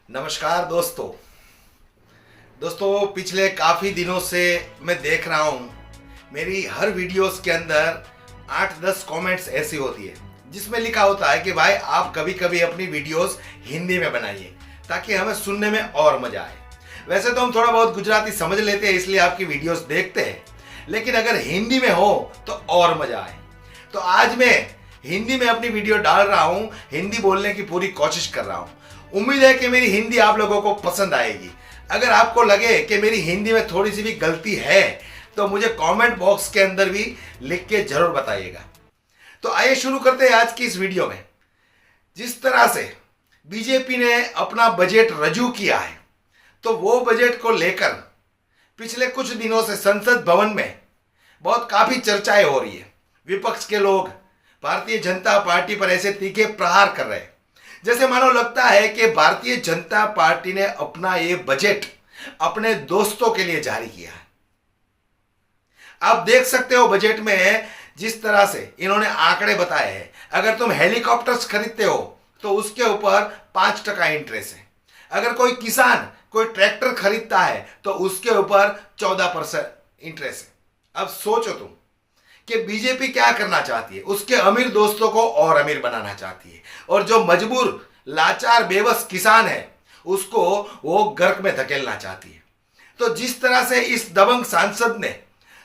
नमस्कार दोस्तों पिछले काफ़ी दिनों से मैं देख रहा हूँ मेरी हर वीडियोस के अंदर 8-10 कमेंट्स ऐसी होती है जिसमें लिखा होता है कि भाई आप कभी कभी अपनी वीडियोस हिंदी में बनाइए ताकि हमें सुनने में और मजा आए। वैसे तो हम थोड़ा बहुत गुजराती समझ लेते हैं इसलिए आपकी वीडियोस देखते हैं, लेकिन अगर हिंदी में हो तो और मजा आए। तो आज मैं हिंदी में अपनी वीडियो डाल रहा हूँ, हिंदी बोलने की पूरी कोशिश कर रहा हूँ। उम्मीद है कि मेरी हिंदी आप लोगों को पसंद आएगी। अगर आपको लगे कि मेरी हिंदी में थोड़ी सी भी गलती है तो मुझे कमेंट बॉक्स के अंदर भी लिख के जरूर बताइएगा। तो आइए शुरू करते हैं आज की इस वीडियो में। जिस तरह से बीजेपी ने अपना बजट रजू किया है तो वो बजट को लेकर पिछले कुछ दिनों से संसद भवन में काफी चर्चाएं हो रही है। विपक्ष के लोग भारतीय जनता पार्टी पर ऐसे तीखे प्रहार कर रहे हैं जैसे मानो लगता है कि भारतीय जनता पार्टी ने अपना ये बजट अपने दोस्तों के लिए जारी किया है। आप देख सकते हो बजट में जिस तरह से इन्होंने आंकड़े बताए हैं। अगर तुम हेलीकॉप्टर्स खरीदते हो तो उसके ऊपर 5% इंटरेस्ट है। अगर कोई किसान कोई ट्रैक्टर खरीदता है तो उसके ऊपर 14% इंटरेस्ट है। अब सोचो तुम कि बीजेपी क्या करना चाहती है। उसके अमीर दोस्तों को और अमीर बनाना चाहती है और जो मजबूर लाचार बेबस किसान है उसको वो गर्क में धकेलना चाहती है। तो जिस तरह से इस दबंग सांसद ने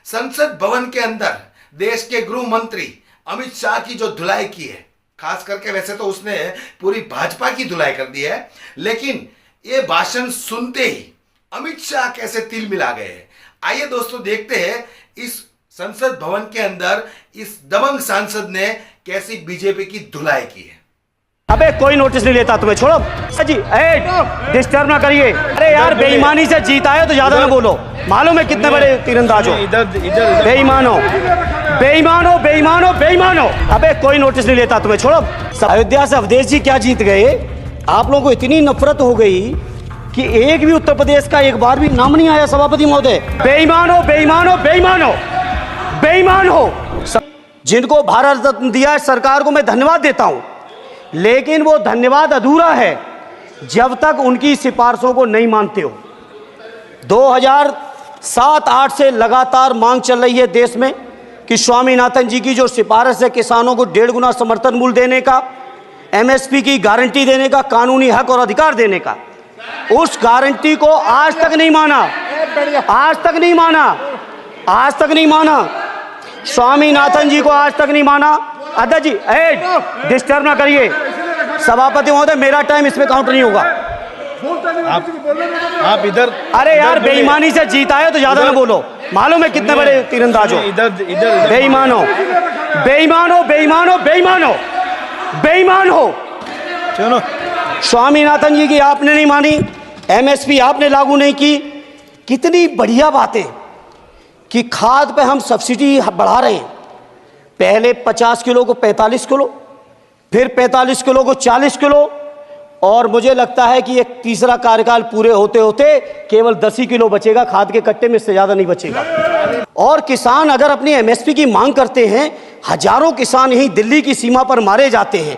संसद भवन के अंदर देश के गृह मंत्री अमित शाह की जो धुलाई की है, खास करके वैसे तो उसने पूरी भाजपा की धुलाई कर दी है, लेकिन ये भाषण सुनते ही अमित शाह कैसे तिल मिला गए हैं। आइए दोस्तों देखते हैं इस संसद भवन के अंदर इस दबंग सांसद ने कैसी बीजेपी की धुलाई की है। अबे कोई नोटिस नहीं लेता तुम्हें, छोड़ो जी। डिस्टर्ब ना करिए। अरे यार बेईमानी से जीता है तो ज्यादा ना बोलो। मालूम है कितने बड़े तीरंदाज हो। बेईमान हो, बेईमान हो, बेईमान हो, बेईमान हो। अबे कोई नोटिस नहीं लेता तुम्हें, छोड़ो। अयोध्या से अवधेश जी क्या जीत गए। आप लोगों को इतनी नफरत हो गई कि एक भी उत्तर प्रदेश का एक बार भी नाम नहीं आया सभापति महोदय। बेईमान हो, बेईमान हो, बेईमान हो, बेईमान हो। जिनको भारत रत्न दिया है सरकार को मैं धन्यवाद देता हूं, लेकिन वो धन्यवाद अधूरा है जब तक उनकी सिफारिशों को नहीं मानते हो। 2007-8 से लगातार मांग चल रही है देश में कि स्वामीनाथन जी की जो सिफारिश है किसानों को 1.5 गुना समर्थन मूल्य देने का, एमएसपी की गारंटी देने का, कानूनी हक और अधिकार देने का, उस गारंटी को आज तक नहीं माना, आज तक नहीं माना, आज तक नहीं माना। स्वामीनाथन जी को आज तक नहीं माना। अध्यक्ष जी डिस्टर्ब ना करिए। सभापति महोदय मेरा टाइम इसमें काउंट नहीं होगा। आप इधर। अरे यार बेईमानी से जीता है तो ज्यादा ना बोलो। मालूम है कितने बड़े तीरंदाज हो। बेईमान हो, बेईमान हो, बेईमान हो, बेईमान हो, बेईमान हो। चलो, स्वामीनाथन जी की आपने नहीं मानी, एमएसपी आपने लागू नहीं की। कितनी बढ़िया बातें कि खाद पे हम सब्सिडी बढ़ा रहे हैं। पहले 50 किलो को 45 किलो, फिर 45 किलो को 40 किलो, और मुझे लगता है कि एक तीसरा कार्यकाल पूरे होते होते केवल 10 ही किलो बचेगा खाद के कट्टे में, इससे ज़्यादा नहीं बचेगा। और किसान अगर अपनी एमएसपी की मांग करते हैं, हजारों किसान यहीं दिल्ली की सीमा पर मारे जाते हैं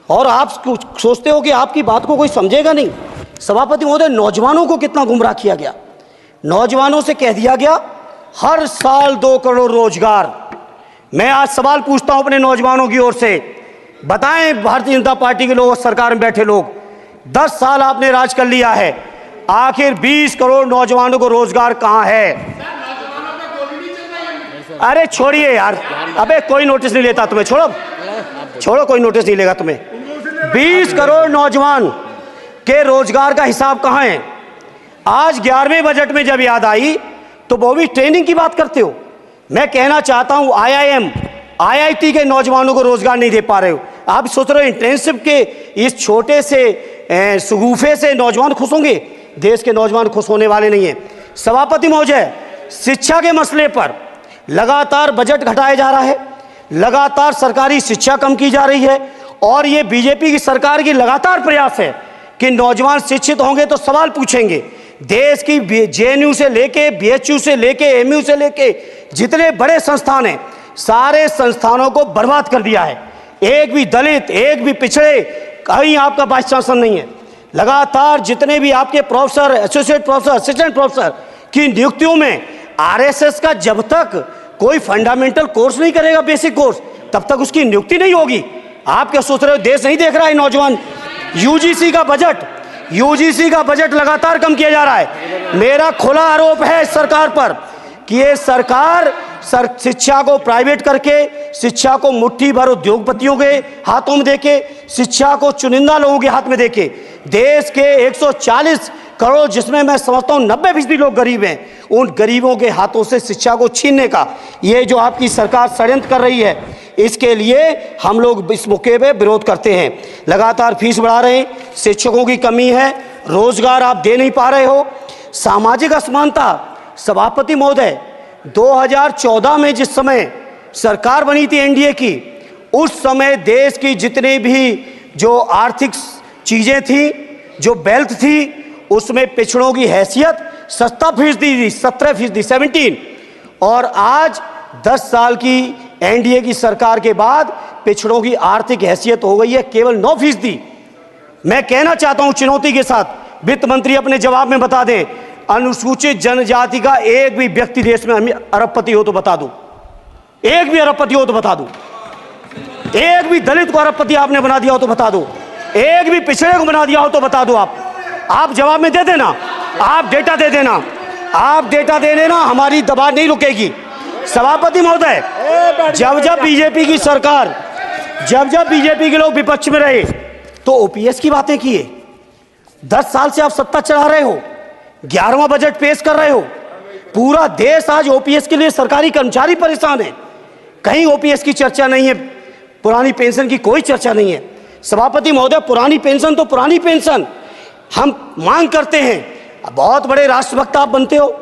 और आप सोचते हो कि आपकी बात को कोई समझेगा नहीं। सभापति महोदय नौजवानों को कितना गुमराह किया गया। नौजवानों से कह दिया गया हर साल 2 करोड़ रोजगार। मैं आज सवाल पूछता हूं अपने नौजवानों की ओर से, बताएं भारतीय जनता पार्टी के लोग, सरकार में बैठे लोग, 10 साल आपने राज कर लिया है, आखिर 20 करोड़ नौजवानों को रोजगार कहां है। अरे छोड़िए यार, अबे कोई नोटिस नहीं लेता तुम्हें, छोड़ो छोड़ो, कोई नोटिस नहीं लेगा तुम्हें। 20 करोड़ नौजवान के रोजगार का हिसाब कहां है। आज 11वें बजट में जब याद आई तो वो भी ट्रेनिंग की बात करते हो। मैं कहना चाहता हूं आईआईएम, आईआईटी के नौजवानों को रोजगार नहीं दे पा रहे हो। आप सोच रहे हो इंटर्नशिप के इस छोटे से सुगूफे से नौजवान खुश होंगे। देश के नौजवान खुश होने वाले नहीं है। सभापति महोदय शिक्षा के मसले पर लगातार बजट घटाया जा रहा है, लगातार सरकारी शिक्षा कम की जा रही है, और ये बीजेपी की सरकार की लगातार प्रयास है कि नौजवान शिक्षित होंगे तो सवाल पूछेंगे। देश की जेएनयू से लेके, बीएचयू से लेके, एमयू से लेके जितने बड़े संस्थान हैं, सारे संस्थानों को बर्बाद कर दिया है। एक भी दलित, एक भी पिछड़े, कहीं आपका वाइस चांसलर नहीं है। लगातार जितने भी आपके professor, associate professor, assistant professor की नियुक्तियों में आरएसएस का जब तक कोई फंडामेंटल कोर्स नहीं करेगा, बेसिक कोर्स, तब तक उसकी नियुक्ति नहीं होगी। आप क्या सोच रहे हो, देश नहीं देख रहा है नौजवान? यूजीसी का बजट लगातार कम किया जा रहा है। मेरा खुला आरोप है इस सरकार पर कि ये सरकार शिक्षा को प्राइवेट करके, शिक्षा को मुट्ठी भर उद्योगपतियों के हाथों में देके, शिक्षा को चुनिंदा लोगों के हाथ में देके, देश के 140 करोड़, जिसमें मैं समझता हूं 90% लोग गरीब हैं, उन गरीबों के हाथों से शिक्षा को छीनने का ये जो आपकी सरकार षड्यंत्र कर रही है, इसके लिए हम लोग इस मौके पे विरोध करते हैं। लगातार फीस बढ़ा रहे हैं, शिक्षकों की कमी है, रोजगार आप दे नहीं पा रहे हो, सामाजिक असमानता। सभापति महोदय, 2014 में जिस समय सरकार बनी थी एनडीए की, उस समय देश की जितनी भी जो आर्थिक चीजें थी, जो वेल्थ थी, उसमें पिछड़ों की हैसियत 17% थी, 17%, और आज 10 साल की एनडीए की सरकार के बाद पिछड़ों की आर्थिक हैसियत हो गई है केवल 9%। मैं कहना चाहता हूं चुनौती के साथ, वित्त मंत्री अपने जवाब में बता दें, अनुसूचित जनजाति का एक भी व्यक्ति देश में अरबपति हो तो बता दूं, एक भी अरबपति हो तो बता दूं, एक भी दलित को अरबपति आपने बना दिया हो तो बता दो, एक भी पिछड़े को बना दिया हो तो बता दो। आप जवाब में दे देना, आप डेटा दे देना, आप डेटा दे देना, हमारी दबाव नहीं रुकेगी। सभापति महोदय, जब बीजेपी की सरकार, जब बीजेपी के लोग विपक्ष में रहे तो ओपीएस की बातें किए। 10 साल से आप सत्ता चला रहे हो, 11वां बजट पेश कर रहे हो, पूरा देश आज ओपीएस के लिए, सरकारी कर्मचारी परेशान है, कहीं ओपीएस की चर्चा नहीं है, पुरानी पेंशन की कोई चर्चा नहीं है। सभापति महोदय, पुरानी पेंशन तो पुरानी पेंशन, हम मांग करते हैं, बहुत बड़े राष्ट्रभक्त आप बनते हो,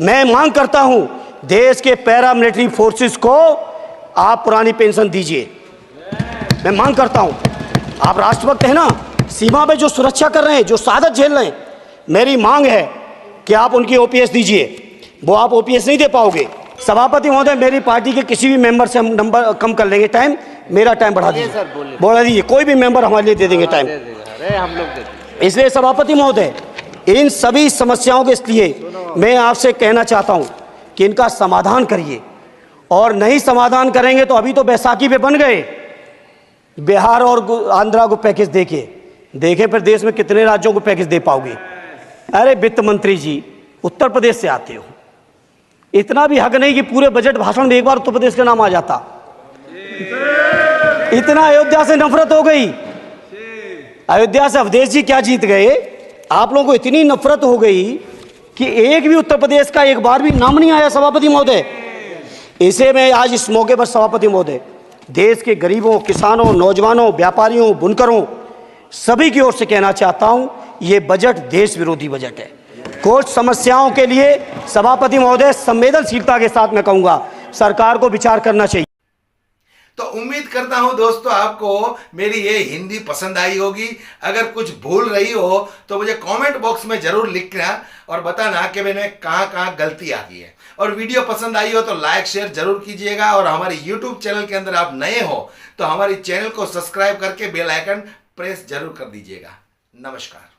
मैं मांग करता हूं देश के पैरामिलिट्री फोर्सेस को आप पुरानी पेंशन दीजिए। मैं मांग करता हूं, आप राष्ट्रभक्त हैं ना, सीमा पे जो सुरक्षा कर रहे हैं, जो शहादत झेल रहे हैं, मेरी मांग है कि आप उनकी ओपीएस दीजिए। वो आप ओपीएस नहीं दे पाओगे। सभापति महोदय, मेरी पार्टी के किसी भी मेंबर से हम नंबर कम कर लेंगे, टाइम, मेरा टाइम बढ़ा दीजिए, बढ़ा दीजिए, कोई भी मेंबर हमारे लिए दे देंगे टाइम। हम लोग इसलिए सभापति महोदय, इन सभी समस्याओं के लिए मैं आपसे कहना चाहता हूं कि इनका समाधान करिए, और नहीं समाधान करेंगे तो अभी तो बैसाखी पे बन गए, बिहार और आंध्रा को पैकेज देखे फिर देश में कितने राज्यों को पैकेज दे पाओगे। अरे वित्त मंत्री जी, उत्तर प्रदेश से आते हो, इतना भी हक नहीं कि पूरे बजट भाषण में एक बार उत्तर प्रदेश का नाम आ जाता। इतना अयोध्या से नफरत हो गई, अयोध्या से अवधेश जी क्या जीत गए, आप लोगों को इतनी नफरत हो गई कि एक भी उत्तर प्रदेश का एक बार भी नाम नहीं आया। सभापति महोदय, इसे मैं आज इस मौके पर सभापति महोदय, देश के गरीबों, किसानों, नौजवानों, व्यापारियों, बुनकरों, सभी की ओर से कहना चाहता हूं, ये बजट देश विरोधी बजट है। कुछ समस्याओं के लिए सभापति महोदय संवेदनशीलता के साथ मैं कहूंगा सरकार को विचार करना चाहिए। तो उम्मीद करता हूं दोस्तों आपको मेरी ये हिंदी पसंद आई होगी। अगर कुछ भूल रही हो तो मुझे कमेंट बॉक्स में जरूर लिखना और बताना कि मैंने कहाँ गलती आ गई है। और वीडियो पसंद आई हो तो लाइक शेयर जरूर कीजिएगा, और हमारे यूट्यूब चैनल के अंदर आप नए हो तो हमारी चैनल को सब्सक्राइब करके बेल आइकन प्रेस जरूर कर दीजिएगा। नमस्कार।